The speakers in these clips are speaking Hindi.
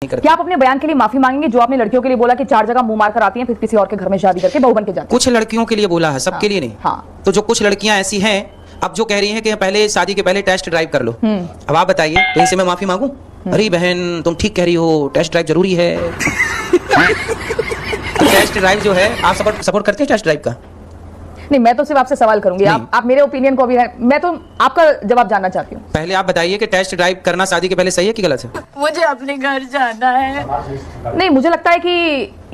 क्या आप अपने बयान के लिए माफी मांगेंगे जो आपने लड़कियों के लिए बोला कि 4 जगह मुंह मार कर आती हैं फिर किसी और के घर में शादी करके बहू बन के जाती हैं? कुछ लड़कियों के लिए बोला है, सबके लिए नहीं। हाँ। तो जो कुछ लड़कियां ऐसी हैं अब जो कह रही हैं कि पहले शादी के पहले टेस्ट ड्राइव कर लो, अब आप बताइए तो इनसे मैं माफी मांगू? अरे बहन तुम ठीक कह रही हो, टेस्ट ड्राइव जरूरी है। तो टेस्ट ड्राइव जो है आप सपोर्ट करते हैं टेस्ट ड्राइव का? नहीं, मैं तो सिर्फ आपसे सवाल करूंगी, आप मेरे ओपिनियन को अभी है, मैं तो आपका जवाब जानना चाहती हूँ। पहले आप बताइए कि टेस्ट ड्राइव करना शादी के पहले सही है कि गलत है? मुझे अपने घर जाना है। नहीं, मुझे लगता है कि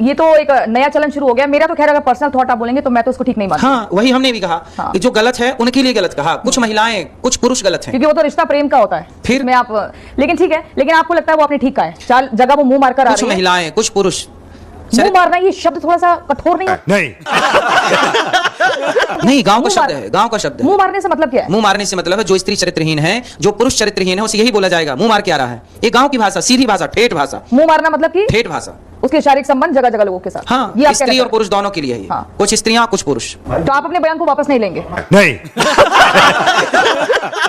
ये तो एक नया चलन शुरू हो गया। मेरा तो खैर अगर पर्सनल थॉट आप बोलेंगे तो मैं तो उसको ठीक नहीं मानती। हाँ, वही हमने भी कहा कि जो गलत है उनके लिए गलत कहा, कुछ महिलाएं कुछ पुरुष गलत हैं, क्योंकि वो तो रिश्ता प्रेम का होता है। फिर में आप लेकिन ठीक है, लेकिन आपको लगता है वो आपने ठीक कहा है, 4 जगह वो मुंह मारकर आ कुछ रही है। महिलाएं कुछ पुरुष। मुंह मारना ये शब्द थोड़ा सा कठोर नहीं है? नहीं, गांव का शब्द है, गांव का शब्द है। मुंह मारने से मतलब क्या है? मुंह मारने से मतलब है जो स्त्री चरित्रहीन है, जो पुरुष चरित्रहीन है उसे यही बोला जाएगा मुंह मार के आ रहा है। ये गांव की भाषा, सीधी भाषा, ठेठ भाषा। मुंह मारना मतलब कि ठेठ भाषा, उसके शारीरिक संबंध जगह जगह लोगों के साथ। हाँ, ये स्त्री और पुरुष दोनों के लिए है। हाँ। कुछ स्त्रियां कुछ पुरुष। तो आप अपने बयान को वापस नहीं लेंगे? नहीं।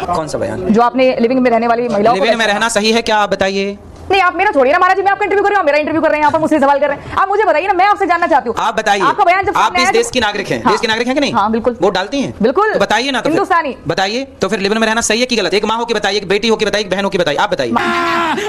कौन सा बयान? जो आपने लिविंग में रहने वाली महिलाओं को लिविंग में रहना सही है क्या, आप बताइए? नहीं, आप मेरा छोड़िए ना महाराज जी, मैं आपका इंटरव्यू कर रहा हूँ, मेरा इंटरव्यू कर रहे हैं, यहाँ पर मुझसे सवाल कर रहे हैं। आप मुझे बताइए ना, मैं आपसे जानना चाहती हूँ। आप बताइए, आपका बयान जब आप इस देश की नागरिक हैं, देश की नागरिक हैं कि नहीं? हाँ बिल्कुल। वोट डालती हैं? बिल्कुल। तो बताइए ना, तो हिंदुस्तानी। बताइए तो फिर लिविंग में रहना सही है कि गलत? एक माँ हो के बताइए, एक बेटी हो के बताइए, एक बहन हो के बताइए, आप बताइए।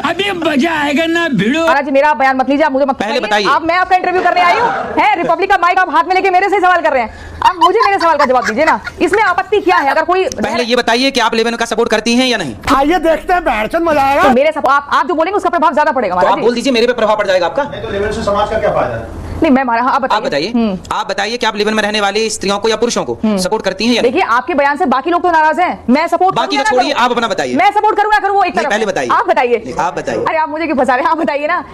अभी मजा आएगा ना भिड़ो। महाराज जी मेरा बयान मत लीजिए, आप मुझे मत पहले बताइए। आप, मैं आपका इंटरव्यू करने आई हूँ, है रिपब्लिक का माइक आप हाथ में लेके मेरे से सवाल कर रहे हैं। अब मुझे मेरे सवाल का जवाब दीजिए ना, इसमें आपत्ति क्या है? अगर कोई पहले ये बताइए कि आप लिविंग का सपोर्ट करती हैं या नहीं? आइए देखते हैं, बैठचंद मजा आएगा। तो मेरे आप जो बोलेंगे उसका प्रभाव ज्यादा पड़ेगा तो महाराज आप जी। बोल दीजिए मेरे पे प्रभाव पड़ जाएगा आपका। नहीं तो लिविंग से समाज का क्या फायदा है? नहीं, मैं हाँ, आप आप बताइए, आप बताइए कि आप लिविंग में रहने वाली स्त्रियों को या पुरुषों को सपोर्ट करती हैं या नहीं? देखिए, आपके बयान से बाकी लोग तो नाराज हैं, मैं सपोर्ट बाकी तो छोड़िए, आप अपना बताइए। मैं सपोर्ट करूँ ना करूँ वो एक तरफ। पहले बताइए। आप बताइए। आप बताइए। अरे आप मुझे क्यों फंसा रहे हैं? आप बताइए ना,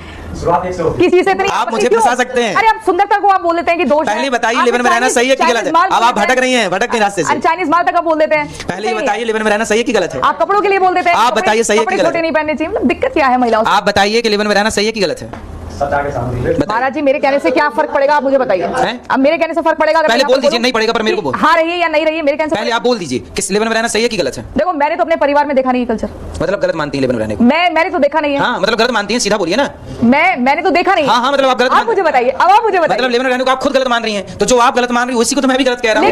शुरुआत एक से होती है। किसी से इतनी आप मुझे फंसा सकते हैं। अरे आप सुंदरता को आप बोल देते हैं कि दोष है। पहले बताइए आप लिविंग में रहना सही है कि गलत है? चाइनीज अब आप माल भटक रही हैं, भटक के रास्ते से। चाइनीज माल तक आप बोल देते हैं। पहले ये बताइए लिविंग में रहना सही है कि गलत है? आप कपड़ों के लिए बोल देते हैं। आप बताइए सही है कि गलत छोटे है? नहीं पहनने चाहिए, मतलब दिक्कत क्या है महिलाओं से? आप बताइए कि लिविंग में रहना सही है कि गलत है? सच आगे सामने रखिए। महाराज जी मेरे कहने से क्या फर्क पड़ेगा, आप मुझे बताइए। अब मेरे कहने से फर्क पड़ेगा? अगर पहले मैं बोल आपको दीजिए, बोलूं नहीं पड़ेगा पर मेरे को बोल। हाँ रही है या नहीं रही है, मेरे कहने से पहले आप बोल दीजिए कि लिविंग में रहना सही है कि गलत है? देखो, मैंने तो अपने परिवार में देखा नहीं है कल्चर। मतलब गलत मानती हैं लिविंग में रहने को? मैंने तो देखा नहीं है। हाँ, मतलब गलत मानती हैं, सीधा बोलिए ना। मैंने तो देखा नहीं है। हाँ हाँ, मतलब आप गलत आप मुझे बताइए, अब आप मुझे बताइए। मतलब लिविंग में रहने को आप खुद गलत मान रही हैं, तो जो आप गलत मान रही है उसी को तो मैं भी गलत कह रहा हूँ।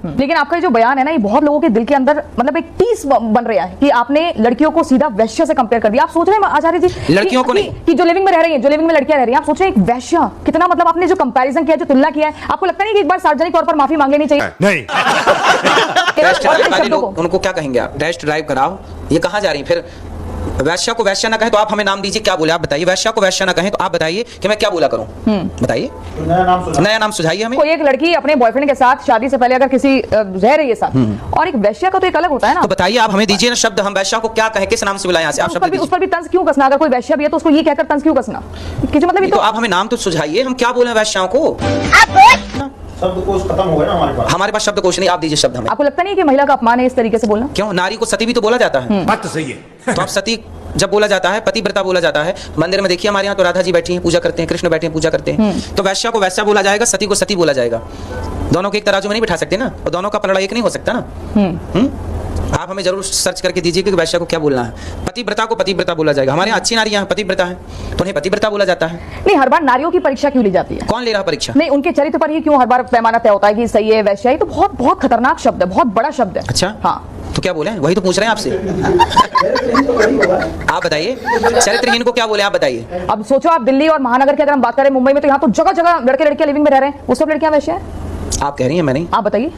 लेकिन आपका जो बयान है ना, ये बहुत लोगों के दिल के अंदर मतलब एक टीस बन रहा है कि आपने लड़कियों को सीधा वैश्य से कंपेयर कर दिया। आप सोच रहे हैं आचार्य जी लड़कियों को नहीं, कि जो लिविंग में रह रही हैं, जो लिविंग में लड़कियां रह रही हैं, आप सोच रहे हैं एक वैश्य कितना, मतलब आपने जो कंपैरिजन किया, जो तुलना किया है, आपको लगता नहीं कि एक बार सार्वजनिक तौर पर माफी मांग लेनी चाहिए? नहीं। टेस्ट ड्राइव वाली शब्दों को लोग, उनको क्या कहेंगे आप? टेस्ट ड्राइव कराओ, ये कहाँ जा रही है? फिर वैश्या को वैश्या ना कहें तो आप हमें नाम दीजिए, क्या बोले आप बताइए? वैश्या को वैश्या ना कहें तो आप बताइए कि मैं क्या बोला करूं? बताइए, तो नया नाम सुझाइए हमें। कोई एक लड़की अपने बॉयफ्रेंड के साथ शादी से पहले अगर किसी रह रही है साथ, और एक वैश्या का तो एक अलग होता है ना। तो बताइए आप हमें दीजिए ना शब्द, हम वैश्या को क्या कहें, किस नाम से बुलाएं? यहाँ से आप शब्द उस पर भी तंज क्यों कसना? अगर कोई वैश्या भी है तो उसको ये कहकर तंज क्यों कसना? कि जो मतलब ये तो आप हमें नाम तो सुझाइए, हम क्या बोले वैश्याओं को? शब्दकोश खत्म हो गया ना हमारे पास। हमारे पास शब्दकोश नहीं, आप दीजिए शब्द हमें। आपको लगता नहीं कि महिला का अपमान है इस तरीके से बोलना? क्यों? नारी को सती भी तो बोला जाता है। बात तो सही है। तो आप सती जब बोला जाता है, पतिव्रता बोला जाता है। मंदिर में देखिए हमारे यहाँ तो राधा जी बैठी हैं, पूजा करते हैं, कृष्ण बैठे हैं, पूजा करते हैं। तो वैश्या को वैश्या बोला जाएगा, सती को सती बोला जाएगा। दोनों को एक तराजू में नहीं बिठा सकते ना, और दोनों का पलड़ा एक नहीं हो सकता ना। आप हमें जरूर सर्च करके दीजिए कि वैश्या को क्या बोलना है। पतिव्रता को पतिव्रता बोला जाएगा। हमारे यहाँ अच्छी नारियां पतिव्रता है तो उन्हें पतिव्रता बोला जाता है। नहीं, हर बार नारियों की परीक्षा क्यों ली जाती है? कौन ले रहा परीक्षा? नहीं, उनके चरित्र पर ही क्यों हर बार पैमाना तय होता है कि सही है वैश्या? ये तो बहुत बहुत खतरनाक शब्द है, बहुत बड़ा शब्द है। अच्छा, हाँ, तो क्या बोले? वही तो पूछ रहे हैं आपसे। आप बताइए चरित्रहीन को क्या बोले, आप बताइए। अब सोचो, आप दिल्ली और महानगर की अगर हम बात करें, मुंबई में तो यहाँ तो जगह जगह लड़के लड़कियां लिविंग में रह रहे हैं, वो सब लड़कियां वैश्या हैं? आप कह रही हैं, मैं नहीं। आप बताइए,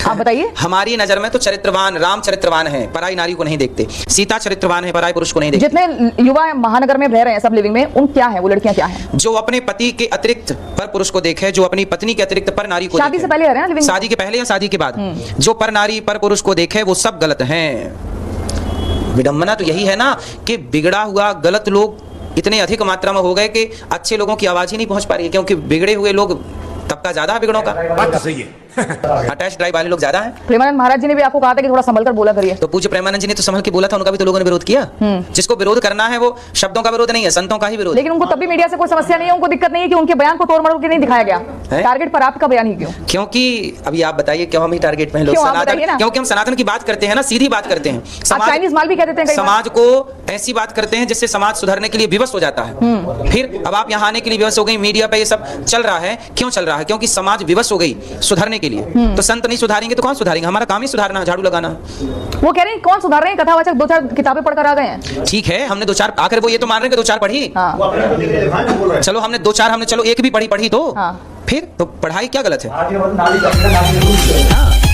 आप बताइए। हमारी नजर में तो चरित्रवान राम चरित्रवान है, पराई नारी को नहीं देखते। सीता चरित्रवान है, पराई पुरुष को नहीं देखते। जितने युवा महानगर में रह रहे हैं सब लिविंग में, उन क्या है वो लड़कियां क्या हैं? जो अपने पति के अतिरिक्त पर पुरुष को देखे, जो अपनी पत्नी के अतिरिक्त पर नारी को शादी देखे। से पहले रह रहे हैं लिविंग? शादी के पहले या शादी के बाद जो पर नारी पर पुरुष को देखे वो सब गलत हैं। विडंबना तो यही है ना कि बिगड़ा हुआ गलत लोग इतने अधिक मात्रा में हो गए कि अच्छे लोगों की आवाज ही नहीं पहुंच पा रही है, क्योंकि बिगड़े हुए लोग तबका ज्यादा है बिगड़ों का। बात तो सही है। अटैच ड्राइव वाले लोग ज्यादा हैं। प्रेमानंद महाराज जी ने भी आपको कहा था कि थोड़ा संभल कर बोला करिए। तो पूज्य प्रेमानंद जी ने तो संभल के बोला था, उनका भी तो लोगों ने विरोध किया। जिसको विरोध करना है वो शब्दों का विरोध नहीं है, संतों का ही विरोध। लेकिन उनको तब भी मीडिया से कोई समस्या नहीं है, उनको दिक्कत नहीं है कि उनके बयान को तोड़ मरोड़ के नहीं दिखाया गया। टारगेट पर आपका बयान ही क्यों? क्योंकि अभी आप बताइए क्यों हम ही टारगेट में हैं लोग? क्यों? आप सनातन, बताइए ना। क्योंकि हम सनातन की बात करते हैं ना, सीधी बात करते हैं। आप चाइनीज माल भी कह देते हैं कई बार। समाज को ऐसी बात करते हैं जिससे समाज सुधरने के लिए विवश हो जाता है। फिर अब आप यहाँ आने के लिए विवश हो गई, मीडिया पे ये सब चल रहा है। क्यों चल रहा है? क्योंकि समाज विवश हो गई सुधरने के लिए। तो संत नहीं सुधारेंगे तो कौन सुधारेंगे? हमारा काम ही सुधारना, झाड़ू लगाना। वो कह रहे हैं कौन सुधार रहे हैं, कथावाचक 2-4 किताबें पढ़कर आ गए हैं। ठीक है, हमने 2-4 आकर वो ये तो मान रहे हैं कि 2-4 पढ़ी। हाँ। वो अपने को दिख रहे दिखाएं, बोल रहे हैं। चलो हमने 2-4 हमने चलो एक भी पढ़ी तो हाँ। फिर तो पढ़ाई क्या गलत है? आज ये नाली का नाली जरूर है। हाँ।